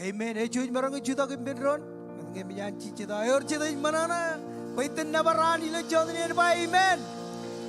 Amen. Ejuj marang juda kembendron. Ngem yan cicita ayor cita manana. Baitin nabarani le jodni ba amen.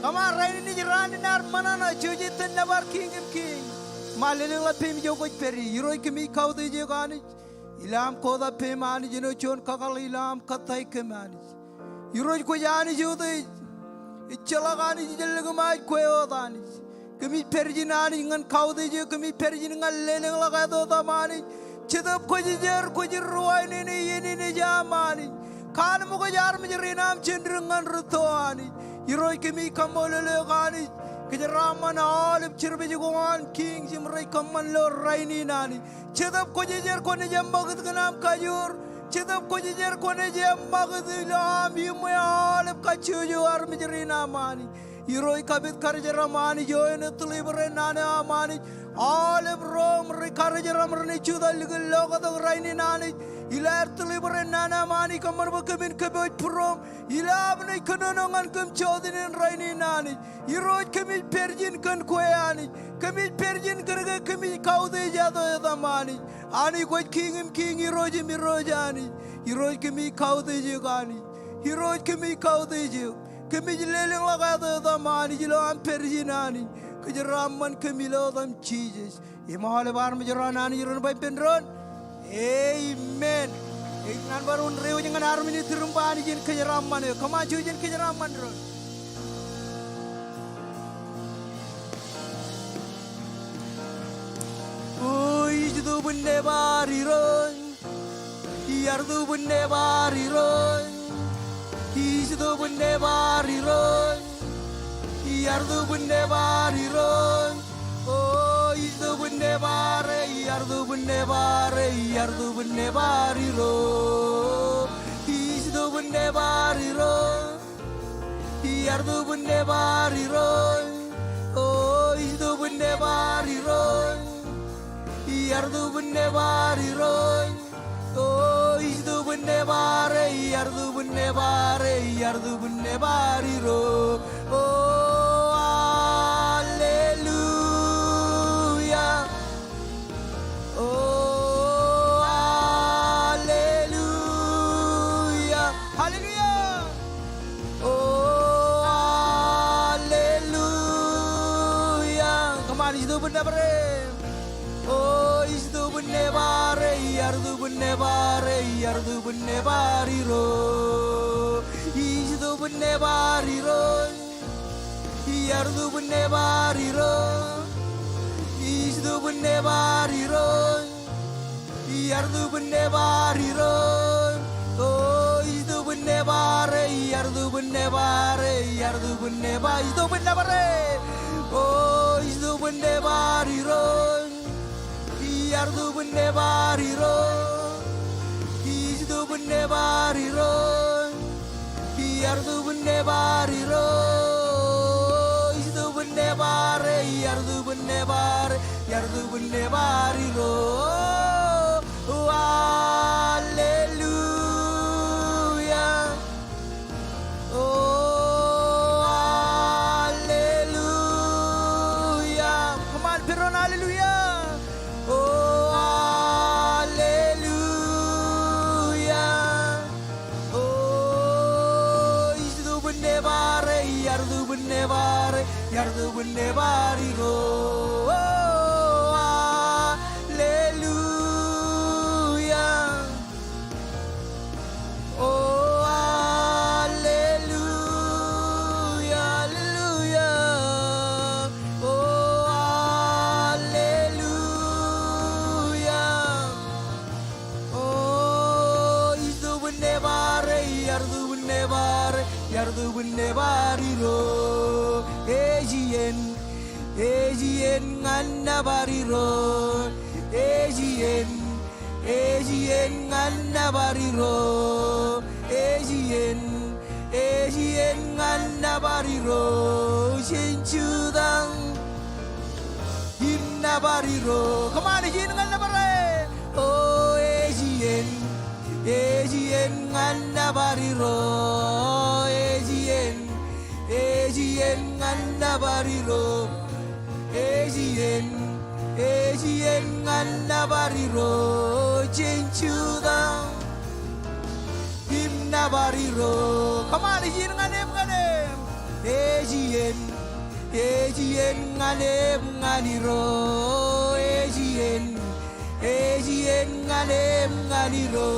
Kamar rain ni jiran nar manana juji tin nabar king king. Malele la pem jo koj peri. Yiroi kemi kau de je gani. Ilam koda pem ani jeno chon kakal ilam katai kemani. Yiroi ko jani jodi. Ichala gani jelle gumai ko odani. Kemi perjinani ngan kau de je kemi perjin ngan lele la gado da mani. Chedap ko jer ko jirwai ni jamani. Kan mo ko jar mi rinam cendrengan rutoani. Yiroi kemi kamolele gani. Kejaraman alim cirbe jugongan king jimrai kaman lo raini nani. Chedap ko jer ko ne jam bagat ganam kayur. Chedap ko jer ko ne jam bagat lam yume alim kachuju ar mi rina mani. Yiroi kabit karjaramani joine tulibre nane amani. Alim rom rikarjaram rni chuda ligel loga dong raini nani. Ilar tulibre nane mani kamar bakabin kabit prom. Ilam ne kanonongan kem chodinin raini nani. Yiroi kemi perjin kan koyani. Kemi perjin kerga kemi kaude jado edamani. Ani koi kingim king yiroi mi rojani. Yiroi kemi kaude jegani. Yiroi kemi kaude jeg. Kemi jileleng lagado edamani jilo am perjinani. Kejeraman kemi lo dam Jesus. Imahale bar mejeranani jirun bay pendron. Amen. Ingan barun reu jangan armini tirumbani jin kejeraman yo. Kamaju jin kejeraman ron. Ijdu bunne bariron. Yardu bunne bariron. Ijdu bunne bariron. Yardu bunne bariron. Oh, ijdu bunne bare, yardu bunne bare, yardu bunne bariro. Ijdu bunne bariron. Yardu bunne bariron. Oh, ijdu bunne bariron. Yardu bunne bariron. Oh, ijdu bunne bare, yardu bunne bare, yardu bunne bariro. Oh, hallelujah. Oh, hallelujah. Hallelujah. Oh, hallelujah. Come on, ijdu bunne bare. Oh, ijdu bunne bare, yardu bunne bare, yardu bunne bariro. Ijdu bunne bariro. Yardu bunne bariro. Ijdu bunne bariro. Yardu bunne bariro. Oh, ijdu bunne bare, yardu bunne bare, yardu bunne ba, ijdu bunne bare. Oh, ijdu bunne bariro. Yardu bunne bariro. Ijdu bunne bariro. Yardu bunne bariro. Ijdu bunne bare, yardu bunne bare, yardu bunne bariro. Oh, hallelujah. Oh, hallelujah. Come on, Piron, hallelujah. Oh, hallelujah. Oh, ijdu bunne bare, yardu bunne bare, yardu bunne bariro. Oh, hallelujah. Oh, hallelujah, hallelujah. Oh, hallelujah. Oh, ijdu bunne bare, yardu bunne bare, yardu bunne bariro. Ejien, ejien nganna bariro. Ejien, ejien nganna bariro. Ejien, ejien nganna bariro. Shinchudang inna bariro. Come on, ejien nganna bare. Oh, ejien, ejien nganna bariro. Ejien, ejien nganna bariro. Ejien, ejien nabariro jinchuda him nabariro kamari jin nganem ejien nganem nganiro ejien nganem nganiro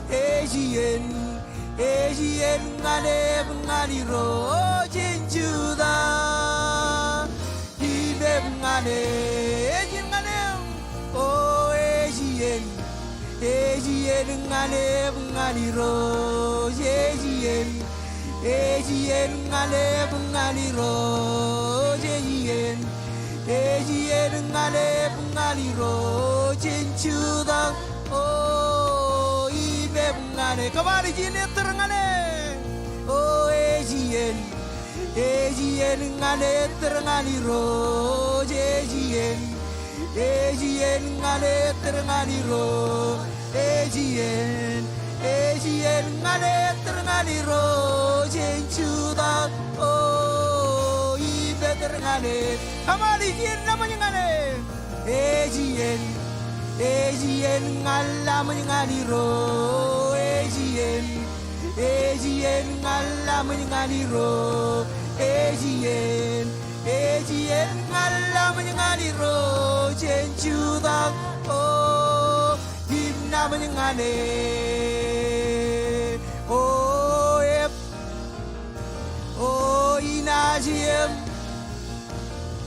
ejien nganem nganiro jinchuda him nganem oh ejien nganem nganiro ejien nganem nganiro ejien nganem nganiro jinchuda oh ibem ngane kamari jine terngane oh ejien ngane ternganiro ejien ngane ternganiro ejien ngane ternganiro jinchuda oh ibe terngane kamari jine namanya ngane ejien ngalam nganiro ejien ngalam nganiro ejien ngalam nganiro jinchuda oh himnam ngane oh ep oh inajiem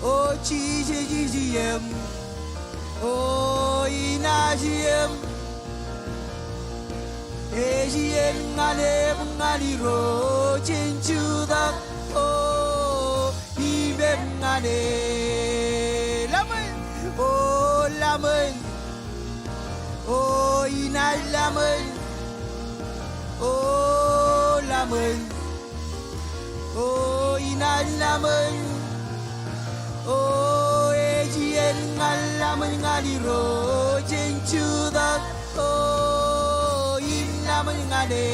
oh chijiem oh inajiem ejien ngane nganiro jinchuda oh ibem ngane lamen oh lamen oh inaj lamen oh lamen oh inaj lamen oh ejien ngalam nganiro jinchuda oh inam ngane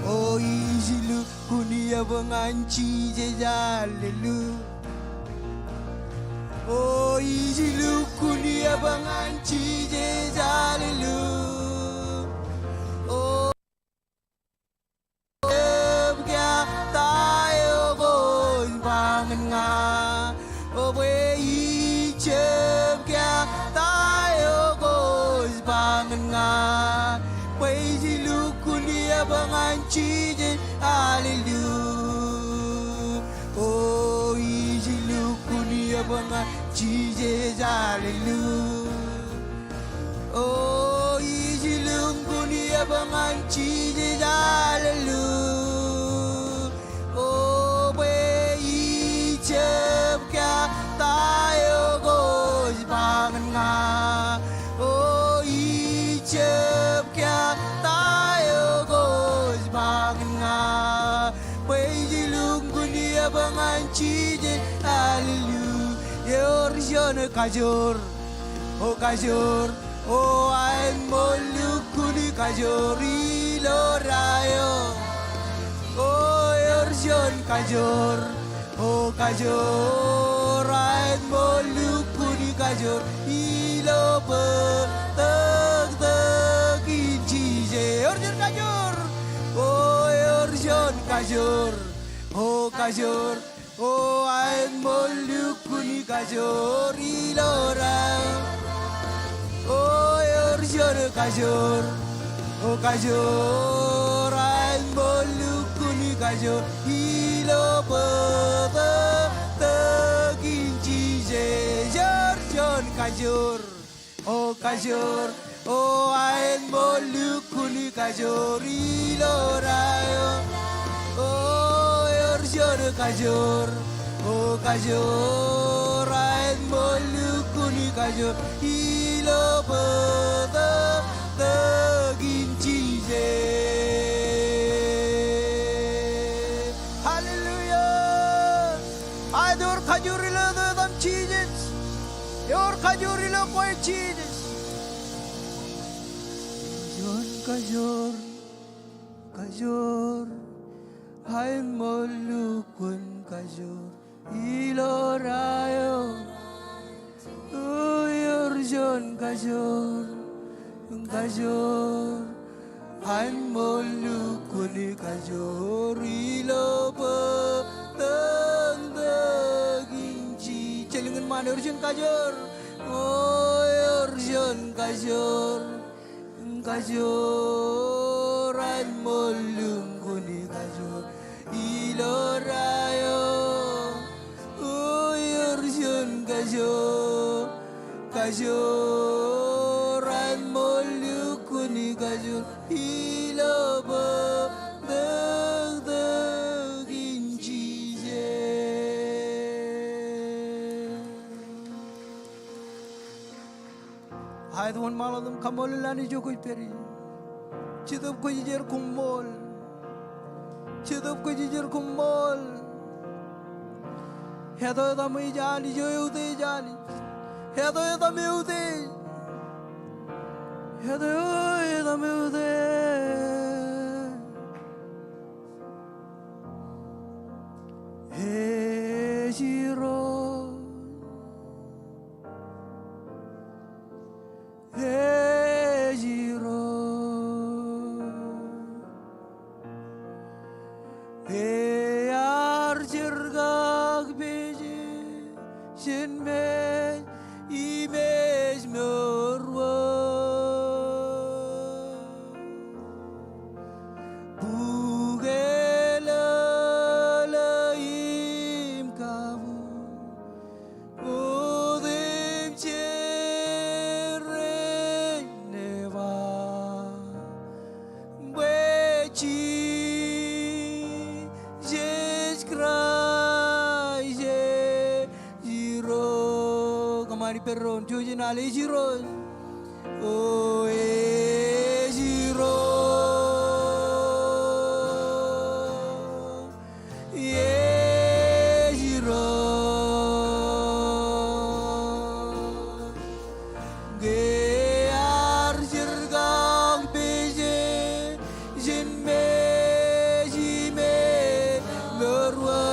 oh ijilu kunia banganci jejalelu oh ijilu kunia banganci jejalelu oh banganci hallelujah oh ijilu kunia banganci hallelujah oh ijilu kunia banganci hallelujah oh be icep kya tayo gos bangna oh icep kya banganci hallelujah yorjon kajor oh ain molukuni kajori lorayo oh yorjon kajor ain molukuni kajor ilo betek injije yorjon kajor oh yorjon kajor oh kajor oh ain molukuni kajor ilora oh yorjor kajor ain molukuni kajor ilo bata teginjije yorjon kajor oh ain molukuni kajor ilora oh yorjor kajor ain molukuni kajor ilo bata teginjije hallelujah adur kajor ilo dam cheeses yor kajor ilo koi cheeses kajor ain molukun kajor ilorayo Kajor Han molu kuni kajor ilo peteng ginci celingan mana urjun kajor urjun kajor Han molu kuni kajor ilo rayo urjun kajor Han molu kuni kajor ilo peteng ginci hai tuan malam kamol lani jokoi peri Chidop ko jijir kumbol Hedo tamu jani joyude jani Hedo tamu ude Perron jujin ali jiro oh jiro jiro ge arjirgang beje jinme jime merwa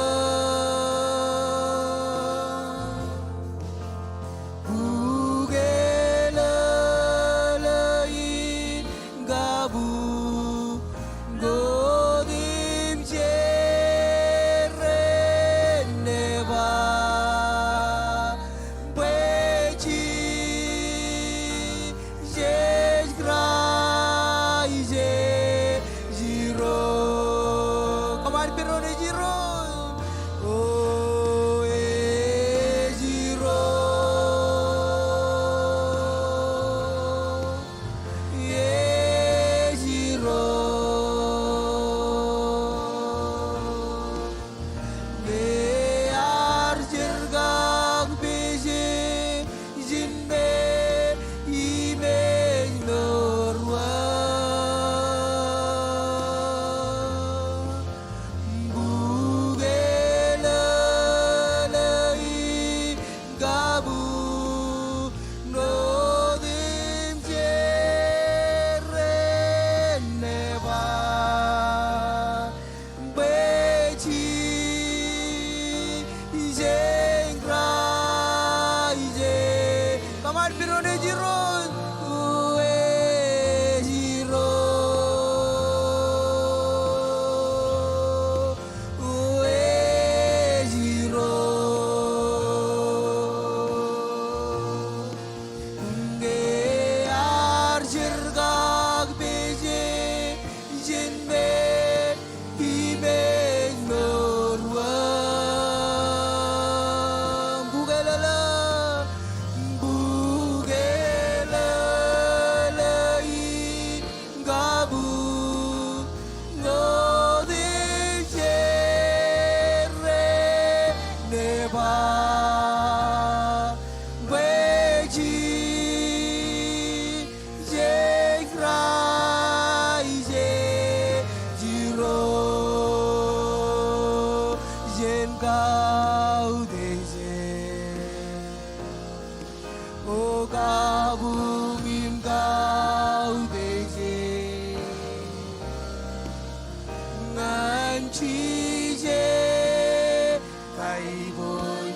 Kai boy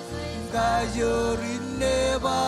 kajorin neba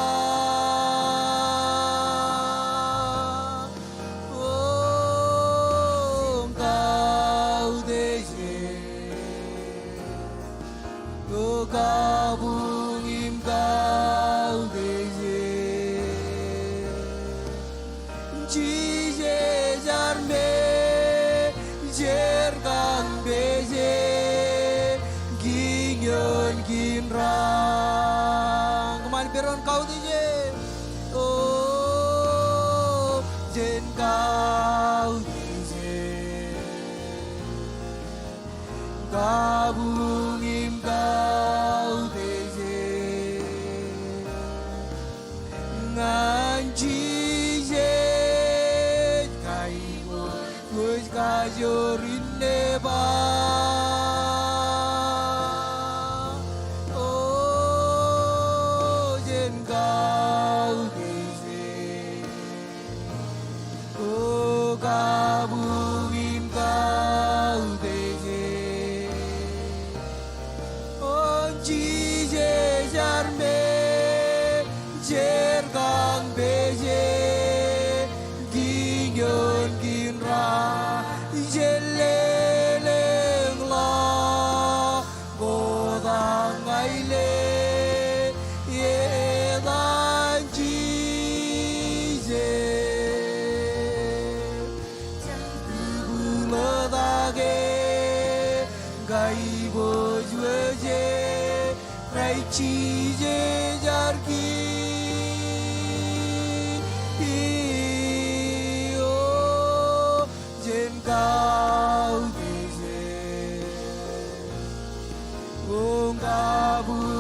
가붕임 가운데제 nganji제 가이고 가조린네바 오젠 가운데제 오 가붕임 가운데제 onji제 잘메 jergang beje ginyon ginra jeleleng la bodang aile yedan jije bulodage gai bojweje rai chije jargi 가부